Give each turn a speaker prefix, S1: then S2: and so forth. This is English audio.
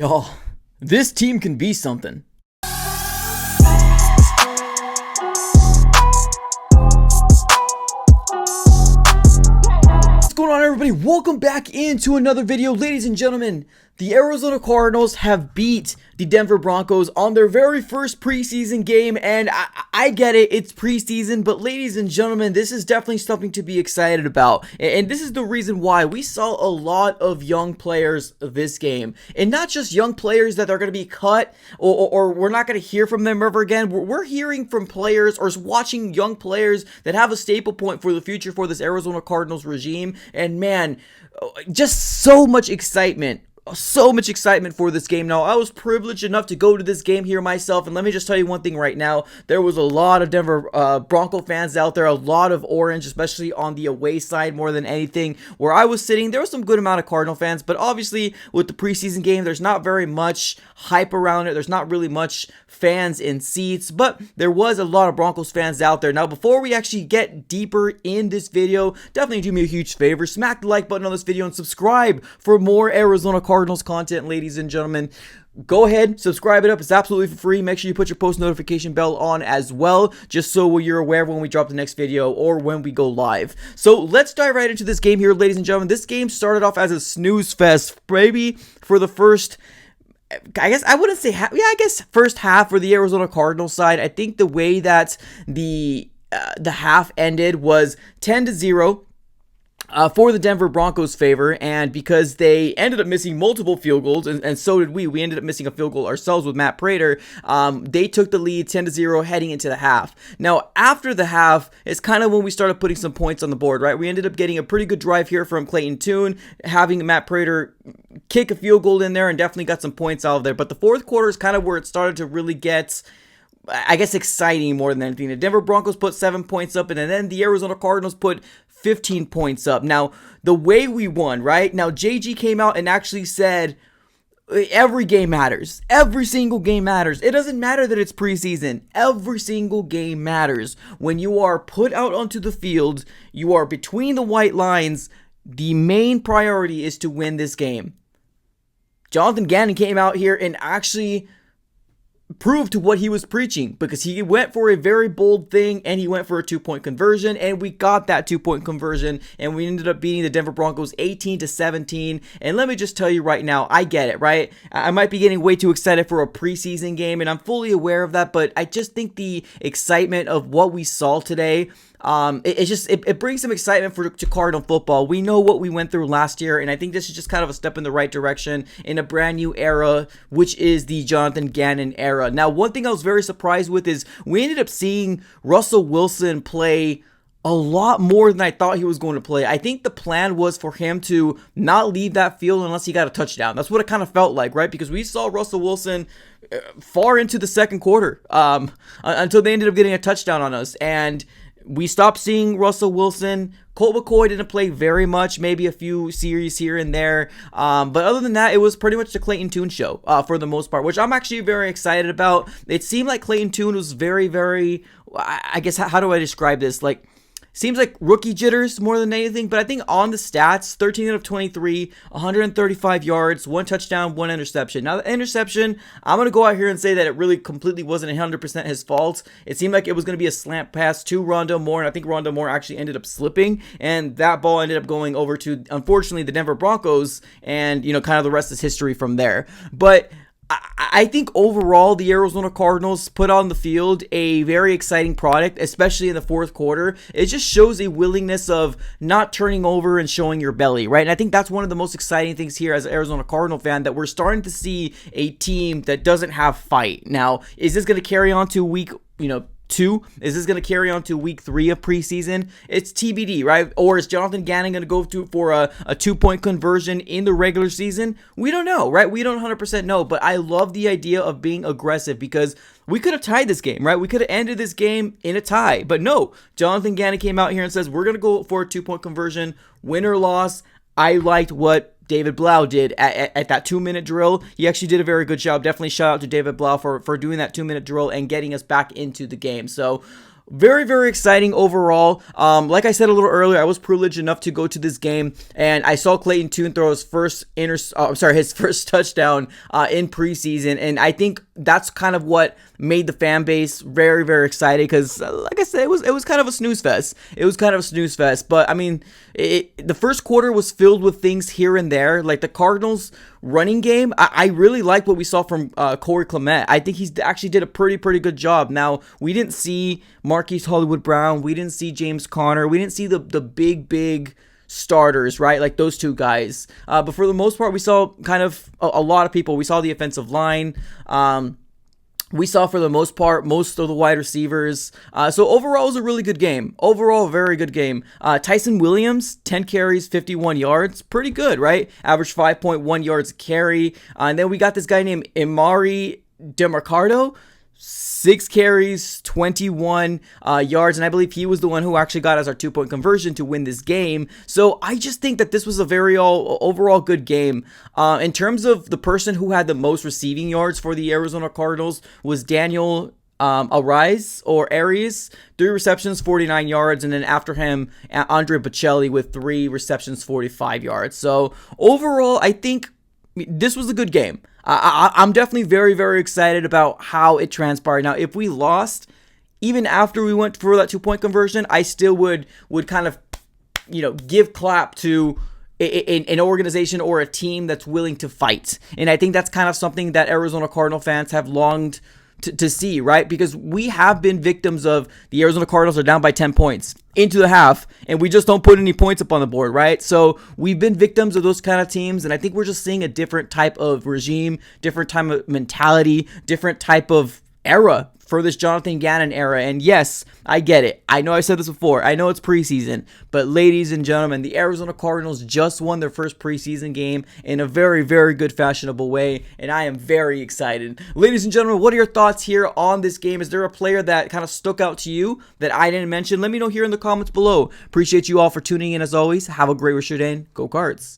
S1: Y'all, this team can be something. What's going on, everybody? Welcome back into another video. Ladies and gentlemen, the Arizona Cardinals have beat the Denver Broncos on their very first preseason game, and I get it, it's preseason, but ladies and gentlemen, this is definitely something to be excited about, and this is the reason why we saw a lot of young players this game, and not just young players that are going to be cut, or we're not going to hear from them ever again. We're hearing from players, or watching young players that have a staple point for the future for this Arizona Cardinals regime, and man, just so much excitement. So much excitement for this game. Now, I was privileged enough to go to this game here myself, and let me just tell you one thing right now. There was a lot of Denver Bronco fans out there, a lot of orange, especially on the away side more than anything. Where I was sitting, there was some good amount of Cardinal fans, but obviously with the preseason game, there's not very much hype around it. There's not really much fans in seats, but there was a lot of Broncos fans out there. Now, before we actually get deeper in this video, definitely do me a huge favor. Smack the like button on this video and subscribe for more Arizona Cardinals content, ladies and gentlemen. Go ahead, subscribe it up. It's absolutely for free. Make sure you put your post notification bell on as well, just so you're aware of when we drop the next video or when we go live. So let's dive right into this game here, ladies and gentlemen. This game started off as a snooze fest, maybe for the first, I guess I wouldn't say half. Yeah, I guess first half for the Arizona Cardinals side. I think the way that the half ended was 10-0. For the Denver Broncos' favor, and because they ended up missing multiple field goals, and so did we. We ended up missing a field goal ourselves with Matt Prater. They took the lead 10-0 heading into the half. Now, after the half, it's kind of when we started putting some points on the board, right? We ended up getting a pretty good drive here from Clayton Tune, having Matt Prater kick a field goal in there, and definitely got some points out of there. But the fourth quarter is kind of where it started to really get, I guess, exciting more than anything. The Denver Broncos put 7 points up, and then the Arizona Cardinals put 15 points up. Now, the way we won, right? Now, JG came out and actually said, every game matters. Every single game matters. It doesn't matter that it's preseason. Every single game matters. When you are put out onto the field, you are between the white lines. The main priority is to win this game. Jonathan Gannon came out here and actually proved to what he was preaching, because he went for a very bold thing, and he went for a 2-point conversion, and we got that 2-point conversion, and we ended up beating the Denver Broncos 18-17. And let me just tell you right now, I get it, right? I might be getting way too excited for a preseason game, and I'm fully aware of that, but I just think the excitement of what we saw today, it brings some excitement to Cardinal football. We know what we went through last year, and I think this is just kind of a step in the right direction in a brand new era, which is the Jonathan Gannon era. Now, one thing I was very surprised with is we ended up seeing Russell Wilson play a lot more than I thought he was going to play. I think the plan was for him to not leave that field unless he got a touchdown. That's what it kind of felt like, right? Because we saw Russell Wilson far into the second quarter until they ended up getting a touchdown on us, and we stopped seeing Russell Wilson. Colt McCoy didn't play very much, maybe a few series here and there. But other than that, it was pretty much the Clayton Tune show for the most part, which I'm actually very excited about. It seemed like Clayton Tune was very, very, I guess, how do I describe this? Like, seems like rookie jitters more than anything, but I think on the stats, 13 out of 23, 135 yards, 1 touchdown, 1 interception. Now, the interception, I'm going to go out here and say that it really completely wasn't 100% his fault. It seemed like it was going to be a slant pass to Rondale Moore, and I think Rondale Moore actually ended up slipping, and that ball ended up going over to, unfortunately, the Denver Broncos, and, you know, kind of the rest is history from there. But I think overall, the Arizona Cardinals put on the field a very exciting product, especially in the fourth quarter. It just shows a willingness of not turning over and showing your belly, right? And I think that's one of the most exciting things here as an Arizona Cardinal fan, that we're starting to see a team that doesn't have fight. Now, is this going to carry on to week, 2? Is this going to carry on to week 3 of preseason? It's TBD, right? Or is Jonathan Gannon going to go for a 2-point conversion in the regular season? We don't know, right? We don't 100% know, but I love the idea of being aggressive, because we could have tied this game, right? We could have ended this game in a tie, but no. Jonathan Gannon came out here and says, we're going to go for a 2-point conversion, win or loss. I liked what David Blau did at that 2-minute drill. He actually did a very good job. Definitely shout out to David Blau for doing that 2-minute drill and getting us back into the game. So very, very exciting overall. Like I said a little earlier, I was privileged enough to go to this game, and I saw Clayton Tune throw his first his first touchdown in preseason, and I think that's kind of what made the fan base very, very excited because, like I said, it was kind of a snooze fest. It was kind of a snooze fest, but I mean, the first quarter was filled with things here and there, like the Cardinals running game. I really liked what we saw from Corey Clement. I think he's actually did a pretty good job. Now, we didn't see Marquise Hollywood Brown, we didn't see James Conner, we didn't see the big starters, right? Like those two guys. But for the most part, we saw kind of a lot of people. We saw the offensive line. We saw, for the most part, most of the wide receivers. So overall, it was a really good game. Overall, a very good game. Tyson Williams, 10 carries, 51 yards. Pretty good, right? Averaged 5.1 yards a carry. And then we got this guy named Imari DeMarcado. 6 carries, 21 yards, and I believe he was the one who actually got us our 2-point conversion to win this game. So I just think that this was a very overall good game. In terms of the person who had the most receiving yards for the Arizona Cardinals was Daniel Aries, 3 receptions, 49 yards, and then after him, Andre Bocelli with 3 receptions, 45 yards. So overall, I think this was a good game. I'm definitely very, very excited about how it transpired. Now, if we lost, even after we went for that 2-point conversion, I still would kind of, give clap to an organization or a team that's willing to fight. And I think that's kind of something that Arizona Cardinal fans have longed to see, right? Because we have been victims of the Arizona Cardinals are down by 10 points into the half, and we just don't put any points up on the board, right? So we've been victims of those kind of teams, and I think we're just seeing a different type of regime, different type of mentality, different type of era for this Jonathan Gannon era. And yes, I get it. I know I said this before. I know it's preseason, but ladies and gentlemen, the Arizona Cardinals just won their first preseason game in a very, very good, fashionable way, and I am very excited. Ladies and gentlemen, what are your thoughts here on this game? Is there a player that kind of stuck out to you that I didn't mention? Let me know here in the comments below. Appreciate you all for tuning in as always. Have a great rest of your day. Go Cards.